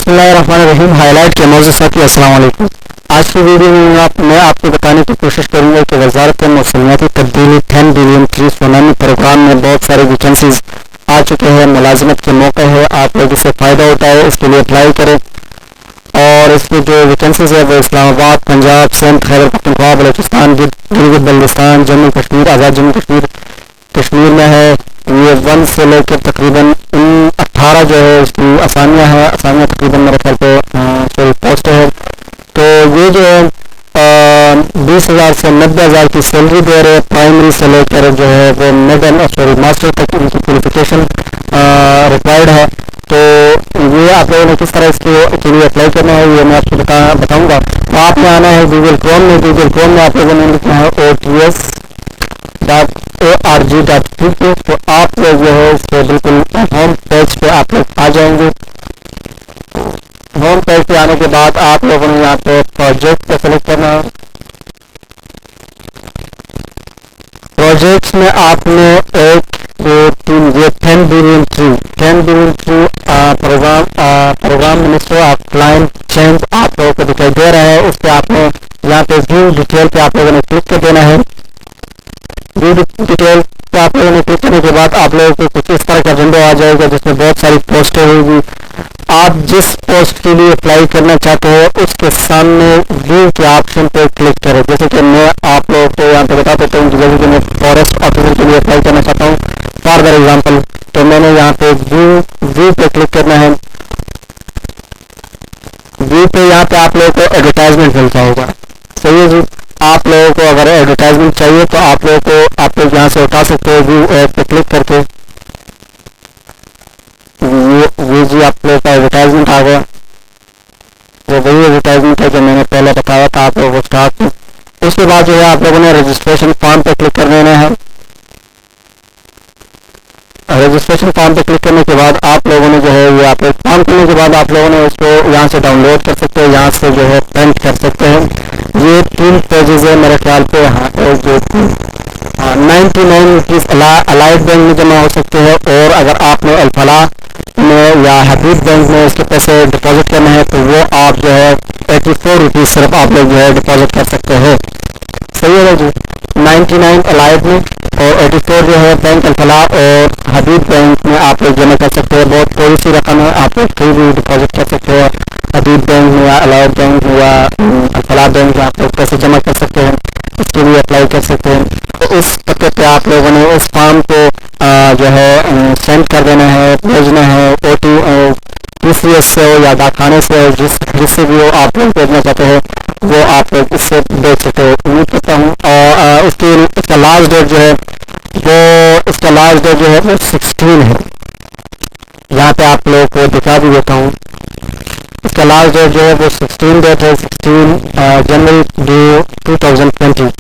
بسم اللہ الرحمن الرحیم. ہائی لائٹ کے موضوع ساتھی السلام علیکم. آج کی ویڈیو میں آپ کو بتانے کی کوشش کروں گا کہ وزارت موسمیاتی تبدیلی 10 بلین ٹری سونامی پروگرام میں بہت سارے ویکنسیز آ چکے ہیں. ملازمت کے موقع ہے, آپ لوگ اس سے فائدہ اٹھائے, اس کے لیے اپلائی کریں. اور اس کی جو ویکنسیز ہے وہ اسلام آباد, پنجاب, سندھ, خیبر پختونخوا, بلوچستان, گلگت بلتستان, جموں کشمیر, آزاد جموں کشمیر میں ہے. یہ 1 سے لے کر تقریباً 18 جو ہے اس کی اسامیاں تقریباً میرے خیال پہ پوسٹ ہے. تو یہ جو ہے 20,000 سے 90,000 کی سیلری دے رہے. پرائمری سے لے کر جو ہے وہ ماسٹر تک ان کی کوالیفیکیشن ریکوائرڈ ہے. تو یہ آپ لوگوں نے کس طرح اس کے لیے اپلائی کرنا ہے یہ میں آپ کو بتاؤں گا. تو آپ نے آنا ہے گوگل کروم میں آپ لوگوں نے لکھنا ہے ots.org.pk. تو آپ لوگ جو ہے اس کے بالکل ہوم پیج پہ آپ لوگ آ جائیں گے. ہوم پیج پہ آنے کے بعد آپ لوگوں نے یہاں پہ پروجیکٹ پہ سلیکٹ کرنا ہے. پروجیکٹس میں آپ نے 1 2 3 یہ 10 billion tree programme minister of climate change آپ لوگوں کو دکھائی دے رہا ہے. اس پہ آپ نے یہاں پہ ویو ڈیٹیل پہ آپ لوگوں نے کلک کر دینا ہے. ویو ڈیٹیل پہ آپ لوگوں نے کلک کرنے کے بعد آپ لوگوں کو کچھ اس طرح کا ونڈو آ جائے گا جس میں بہت ساری پوسٹیں ہوگی. آپ جس پوسٹ کے لیے اپلائی کرنا چاہتے ہو اس کے سامنے ویو کے آپشن پہ کلک کریں. جیسے کہ میں آپ لوگوں کو یہاں پہ بتا دیتا ہوں جیسے کہ میں فارسٹ آفیسر کے لیے اپلائی کرنا چاہتا ہوں فار در ایگزامپل. تو میں نے یہاں پہ ویو پہ کلک کرنا ہے. ویو پہ یہاں پہ آپ لوگوں کو ایڈورٹائزمنٹ ملتا ہوگا. صحیح ہے جی. آپ لوگوں کو اگر ایڈورٹائزمنٹ چاہیے تو آپ لوگ یہاں سے اٹھا سکتے ہو ویو ایپ پہ کلک کر کے. یہ جی آپ لوگوں کا ایڈورٹائزمنٹ آ گیا. وہ وہی ایڈورٹائزمنٹ ہے جو میں نے پہلے بتایا تھا آپ لوگوں کو اسٹارٹ میں. اس کے بعد جو ہے آپ لوگوں نے رجسٹریشن فارم پہ کلک کر دینا ہے. رجسٹریشن فارم پہ کلک کرنے کے بعد آپ لوگوں نے جو ہے یہ آپ فارم کرنے کے بعد آپ لوگوں نے اس کو یہاں سے ڈاؤن لوڈ کر سکتے ہیں, یہاں سے جو ہے پرنٹ کر سکتے ہیں. یہ 3 پیجز ہے میرے خیال پہ. 99 روپیز الائٹ بینک میں جمع ہو سکتے ہیں, اور اگر آپ نے الفلاح میں یا حبیب بینک میں اس کے پیسے ڈپازٹ کرنا ہے تو وہ آپ جو ہے 84 روپیز صرف آپ لوگ جو ہے ڈپازٹ کر سکتے ہیں. صحیح ہے جی. 99 الائٹ میں اور 84 جو ہے بینک الفلاح اور حبیب بینک میں آپ لوگ جمع کر سکتے ہیں. بہت تھوڑی سی رقم ہے, آپ لوگ کہیں بھی ڈپازٹ کر سکتے ہیں. حبیب بینک میں یا الائٹ بینک میں یا الفلاح بینک میں آپ لوگ پیسے جمع کر سکتے ہیں. اس کے لیے اپلائی کر سکتے ہیں. تو اس پتے پہ آپ لوگوں نے اس فارم کو جو ہے سینڈ کر دینا ہے, بھیجنا ہے. PCS سے ہو یا ڈاکخانے سے ہو, جس سے بھی ہو آپ لوگ بھیجنا چاہتے ہیں وہ آپ لوگ اس سے بھیج سکتے ہو. امید کرتا ہوں. اور اس کا لاسٹ ڈیٹ جو ہے وہ 16 ہے. یہاں پہ آپ لوگوں کو دکھا بھی دیتا ہوں. اس کا لاسٹ ڈیٹ جو ہے وہ 16 ڈیٹ ہے, 16 جنوری 2020.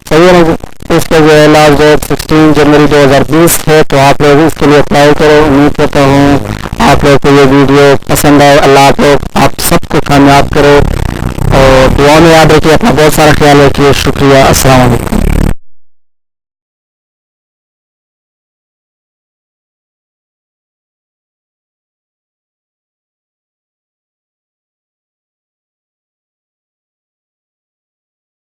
صحیح ہے نا. اس کا جو ہے لاسٹ ڈیٹ 16 جنوری 2020 ہے. تو آپ لوگ اس کے لیے اپلائی کرو. امید کرتا ہوں آپ لوگوں کو یہ ویڈیو پسند آئے. اللہ آپ سب کو کامیاب کرو, اور دعا میں یاد رکھیے. اپنا بہت سارا خیال رکھیے. شکریہ. السلام علیکم.